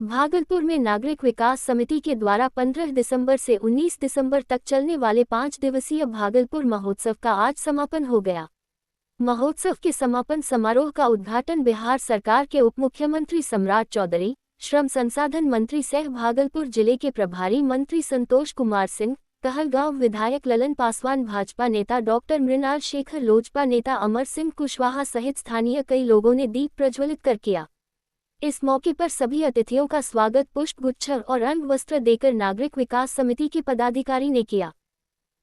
भागलपुर में नागरिक विकास समिति के द्वारा 15 दिसंबर से 19 दिसंबर तक चलने वाले 5 दिवसीय भागलपुर महोत्सव का आज समापन हो गया। महोत्सव के समापन समारोह का उद्घाटन बिहार सरकार के उप मुख्यमंत्री सम्राट चौधरी, श्रम संसाधन मंत्री सह भागलपुर जिले के प्रभारी मंत्री संतोष कुमार सिंह, कहलगांव विधायक ललन पासवान, भाजपा नेता डॉक्टर मृणाल शेखर, लोजपा नेता अमर सिंह कुशवाहा सहित स्थानीय कई लोगों ने दीप प्रज्वलित कर किया। इस मौके पर सभी अतिथियों का स्वागत पुष्प गुच्छ और अंग वस्त्र देकर नागरिक विकास समिति के पदाधिकारी ने किया।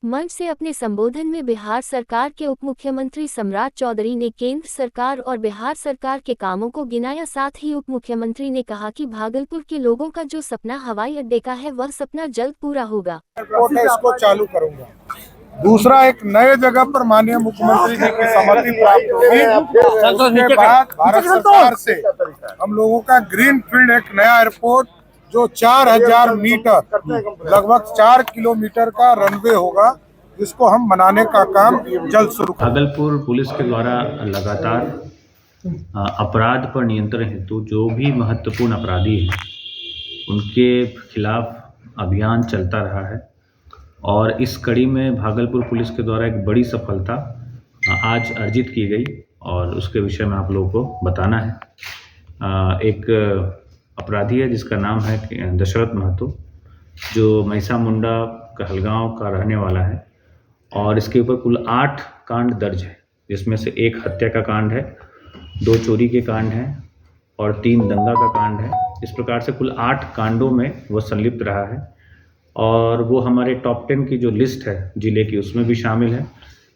मंच से अपने संबोधन में बिहार सरकार के उप मुख्यमंत्री सम्राट चौधरी ने केंद्र सरकार और बिहार सरकार के कामों को गिनाया। साथ ही उप मुख्यमंत्री ने कहा कि भागलपुर के लोगों का जो सपना हवाई अड्डे का है वह सपना जल्द पूरा होगा। इसको चालू करूंगा। दूसरा, एक नए जगह पर माननीय मुख्यमंत्री जी की सहमति प्राप्त होगी। उसके बाद भारत सरकार से हम लोगों का ग्रीन फील्ड एक नया एयरपोर्ट जो 4000 मीटर लगभग 4 किलोमीटर का रनवे होगा, जिसको हम बनाने का काम जल्द शुरू करेंगे। भागलपुर पुलिस के द्वारा लगातार अपराध पर नियंत्रण हेतु जो भी महत्वपूर्ण अपराधी हैं उनके खिलाफ अभियान चलता रहा है और इस कड़ी में भागलपुर पुलिस के द्वारा एक बड़ी सफलता आज अर्जित की गई और उसके विषय में आप लोगों को बताना है। एक अपराधी है जिसका नाम है दशरथ महतो, जो महिसा मुंडा कहलगांव का रहने वाला है और इसके ऊपर कुल 8 कांड दर्ज है, जिसमें से 1 हत्या का कांड है, 2 चोरी के कांड हैं और 3 दंगा का कांड है। इस प्रकार से कुल 8 कांडों में वह संलिप्त रहा है और वो हमारे टॉप 10 की जो लिस्ट है जिले की उसमें भी शामिल है।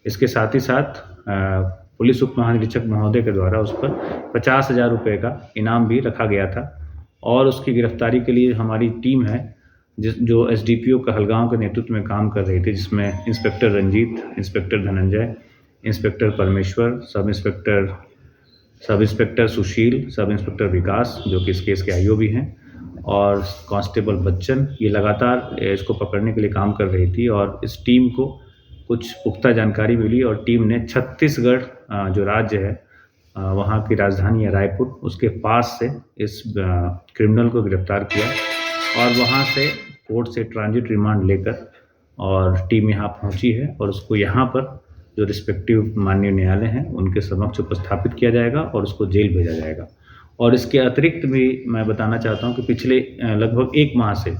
इसके साथ ही साथ पुलिस उप महानिरीक्षक महोदय के द्वारा उस पर 50,000 रुपये का इनाम भी रखा गया था और उसकी गिरफ्तारी के लिए हमारी टीम है जो एसडीपीओ कहलगांव के नेतृत्व में काम कर रही थी, जिसमें inspector Ranjit, inspector Dhananjay, inspector Parmeshwar, sub inspector सुशील, सब इंस्पेक्टर विकास जो कि इस केस के आईओ भी हैं और कांस्टेबल बच्चन, ये लगातार इसको पकड़ने के लिए काम कर रही थी। और इस टीम को कुछ पुख्ता जानकारी मिली और टीम ने छत्तीसगढ़ जो राज्य है वहाँ की राजधानी है रायपुर, उसके पास से इस क्रिमिनल को गिरफ्तार किया और वहाँ से कोर्ट से ट्रांजिट रिमांड लेकर और टीम यहाँ पहुँची है और उसको यहाँ पर जो रिस्पेक्टिव माननीय न्यायालय हैं उनके समक्ष उपस्थापित किया जाएगा और उसको जेल भेजा जाएगा। और इसके अतिरिक्त भी मैं बताना चाहता हूं कि पिछले लगभग 1 माह से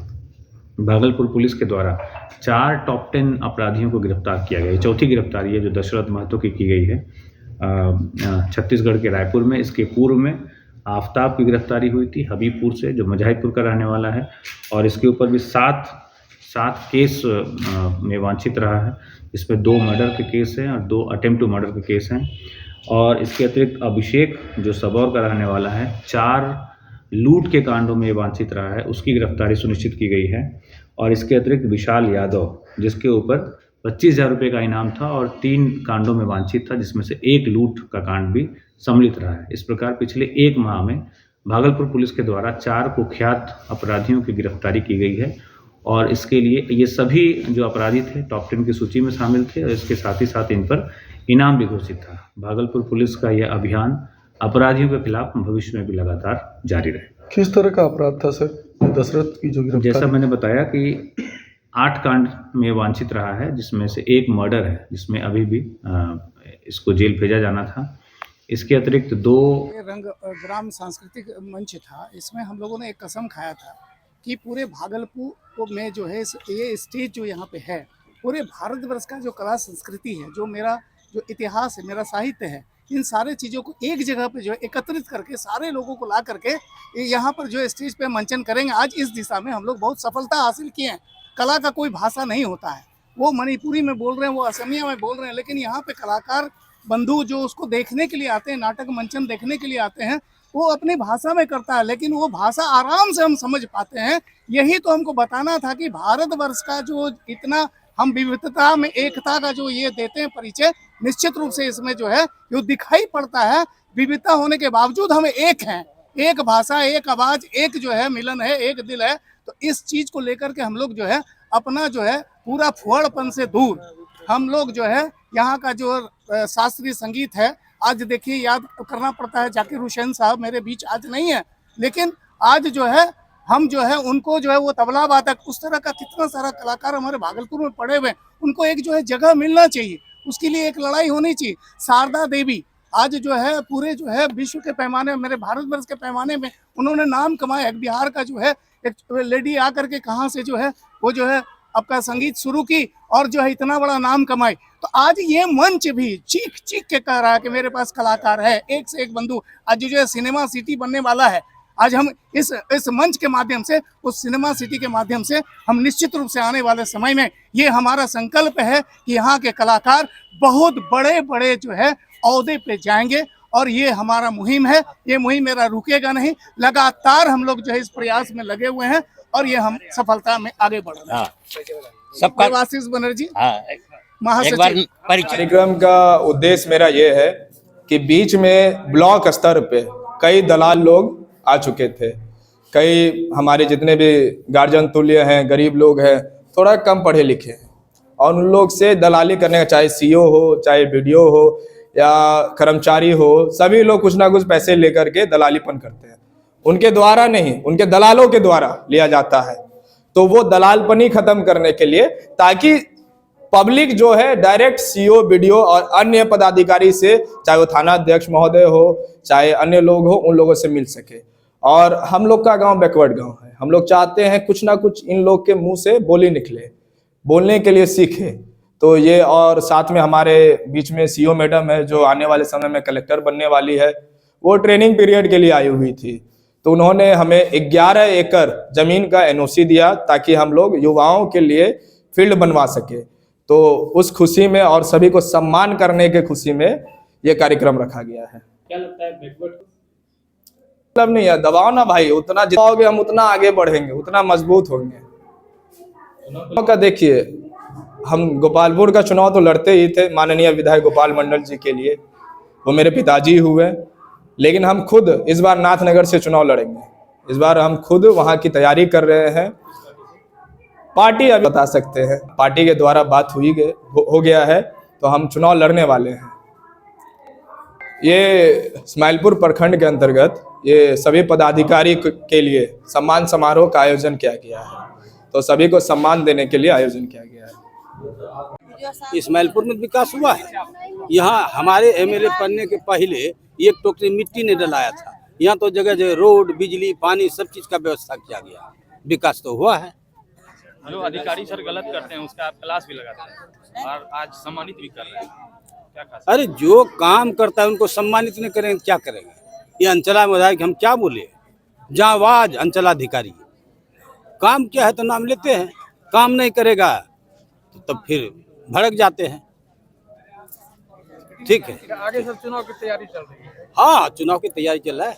भागलपुर पुलिस के द्वारा 4 टॉप 10 अपराधियों को गिरफ्तार किया गया है। चौथी गिरफ्तारी है जो दशरथ महतो की गई है छत्तीसगढ़ के रायपुर में। इसके पूर्व में आफ्ताब की गिरफ्तारी हुई थी हबीबपुर से, जो मजाहिदपुर का रहने वाला है और इसके ऊपर भी 7 केस में वांछित रहा है, इसमें 2 मर्डर के केस हैं और 2 अटेम्प्ट टू मर्डर के केस हैं। और इसके अतिरिक्त अभिषेक जो सबौर का रहने वाला है 4 लूट के कांडों में वांछित रहा है, उसकी गिरफ्तारी सुनिश्चित की गई है। और इसके अतिरिक्त विशाल यादव जिसके ऊपर 25,000 रुपये का इनाम था और 3 कांडों में वांछित था, जिसमें से 1 लूट का कांड भी सम्मिलित रहा है। इस प्रकार पिछले 1 माह में भागलपुर पुलिस के द्वारा 4 कुख्यात अपराधियों की गिरफ्तारी की गई है और इसके लिए ये सभी जो अपराधी थे टॉप 10 की सूची में शामिल थे और इसके साथ ही साथ इन पर इनाम भी घोषित था। भागलपुर पुलिस का यह अभियान अपराधियों के खिलाफ भविष्य में भी लगातार जारी रहे। किस तरह का अपराध था सर दशरथ की जो गिरफ्तारी? जैसा मैंने बताया कि 8 कांड में वांछित रहा है, जिसमें से 1 मर्डर है जिसमें अभी भी इसको जेल भेजा जाना था। इसके अतिरिक्त 2 रंग ग्राम सांस्कृतिक मंच था, इसमें हम लोगों ने एक कसम खाया था कि पूरे भागलपुर में जो है ये स्टेज जो यहाँ पे है, पूरे भारतवर्ष का जो कला संस्कृति है, जो इतिहास है, मेरा साहित्य है, इन सारे चीज़ों को एक जगह पे जो है एकत्रित करके सारे लोगों को ला करके यहाँ पर जो स्टेज पे मंचन करेंगे। आज इस दिशा में हम लोग बहुत सफलता हासिल किए हैं। कला का कोई भाषा नहीं होता है, वो मणिपुरी में बोल रहे हैं, वो असमिया में बोल रहे हैं, लेकिन यहाँ पे कलाकार बंधु जो उसको देखने के लिए आते हैं, नाटक मंचन देखने के लिए आते हैं, वो अपनी भाषा में करता है, लेकिन वो भाषा आराम से हम समझ पाते हैं। यही तो हमको बताना था कि भारतवर्ष का जो इतना हम विविधता में एकता का जो ये देते हैं परिचय, निश्चित रूप से इसमें जो है जो दिखाई पड़ता है, विविधता होने के बावजूद हम एक हैं, एक भाषा, एक आवाज, एक जो है मिलन है, एक दिल है। तो इस चीज को लेकर के हम लोग जो है अपना जो है पूरा फुहड़पन से दूर हम लोग जो है यहाँ का जो शास्त्रीय संगीत है, आज देखिए याद करना पड़ता है, जाकिर हुसैन साहब मेरे बीच आज नहीं है, लेकिन आज जो है हम जो है उनको जो है वो तबला वादक, उस तरह का कितना सारा कलाकार हमारे भागलपुर में पड़े हुए हैं, उनको एक जो है जगह मिलना चाहिए, उसके लिए एक लड़ाई होनी चाहिए। शारदा देवी आज जो है पूरे जो है विश्व के पैमाने में, मेरे भारतवर्ष के पैमाने में उन्होंने नाम कमाया। एक बिहार का जो है एक लेडी आकर के कहाँ से जो है वो जो है आपका संगीत शुरू की और जो है इतना बड़ा नाम कमाई। तो आज ये मंच भी चीख चीख के कह रहा है कि मेरे पास कलाकार है, एक से एक बंधु। आज जो है सिनेमा सिटी बनने वाला है। आज हम इस मंच के माध्यम से, उस सिनेमा सिटी के माध्यम से हम निश्चित रूप से आने वाले समय में ये हमारा संकल्प है कि यहाँ के कलाकार बहुत बड़े बड़े जो है औहदे पे जाएंगे और ये हमारा मुहिम है। ये मुहिम मेरा रुकेगा नहीं, लगातार हम लोग जो है इस प्रयास में लगे हुए हैं और ये हम सफलता में आगे बढ़ रहे हैं। सबका आशीष बनर्जी, एक बार महासचिव। परिचय। कार्यक्रम का उद्देश्य मेरा ये है कि बीच में ब्लॉक स्तर पे कई दलाल लोग आ चुके थे। कई हमारे जितने भी गार्जियन तुल्य हैं, गरीब लोग हैं, थोड़ा कम पढ़े लिखे हैं और उन लोग से दलाली करने का, चाहे सीओ हो, चाहे बीडीओ हो या कर्मचारी हो, सभी लोग कुछ ना कुछ पैसे लेकर के दलालीपन करते हैं। उनके द्वारा नहीं, उनके दलालों के द्वारा लिया जाता है। तो वो दलालपनी खत्म करने के लिए, ताकि पब्लिक जो है डायरेक्ट सीओ, बीडीओ और अन्य पदाधिकारी से, चाहे वो थाना अध्यक्ष महोदय हो, चाहे अन्य लोग हो, उन लोगों से मिल सके। और हम लोग का गांव बैकवर्ड गांव है। हम लोग चाहते हैं कुछ ना कुछ इन लोग के मुंह से बोली निकले, बोलने के लिए सीखे। तो ये, और साथ में हमारे बीच में सीओ मैडम है जो आने वाले समय में कलेक्टर बनने वाली है। वो ट्रेनिंग पीरियड के लिए आई हुई थी, तो उन्होंने हमें 11 एकड़ जमीन का एनओसी दिया ताकि हम लोग युवाओं के लिए फील्ड बनवा सके। तो उस खुशी में और सभी को सम्मान करने के खुशी में ये कार्यक्रम रखा गया है। क्या लगता है बैकवर्ड मतलब नहीं है, दबाओ ना भाई, उतना जिताओगे हम उतना आगे बढ़ेंगे, उतना मजबूत होंगे। चुनाव का देखिए, हम गोपालपुर का चुनाव तो लड़ते ही थे माननीय विधायक गोपाल मंडल जी के लिए, वो मेरे पिताजी हुए। लेकिन हम खुद इस बार नाथनगर से चुनाव लड़ेंगे। इस बार हम खुद वहाँ की तैयारी कर रहे हैं। पार्टी अभी बता सकते हैं, पार्टी के द्वारा बात हो गया है, तो हम चुनाव लड़ने वाले हैं। ये इस्माइलपुर प्रखंड के अंतर्गत ये सभी पदाधिकारी के लिए सम्मान समारोह का आयोजन किया गया है। तो सभी को सम्मान देने के लिए आयोजन किया गया है। इस्माइलपुर में विकास हुआ है। यहाँ हमारे एमएलए बनने के पहले एक टोकरी मिट्टी ने डलाया था। यहाँ तो जगह जगह रोड, बिजली, पानी सब चीज का व्यवस्था किया गया। विकास तो हुआ है। जो अधिकारी सर गलत करते हैं उसका आप क्लास भी लगाते हैं और आज सम्मानित भी कर रहे हैं, क्या खास? अरे जो काम करता है उनको सम्मानित नहीं करेंगे क्या करेंगे? ये अंचला विधायक हम क्या बोले, जांबाज अंचलाधिकारी। काम क्या है तो नाम लेते हैं, काम नहीं करेगा तो तब फिर भड़क जाते हैं। ठीक है, आगे सब चुनाव की तैयारी चल रही है। हाँ चुनाव की तैयारी चल रहा है।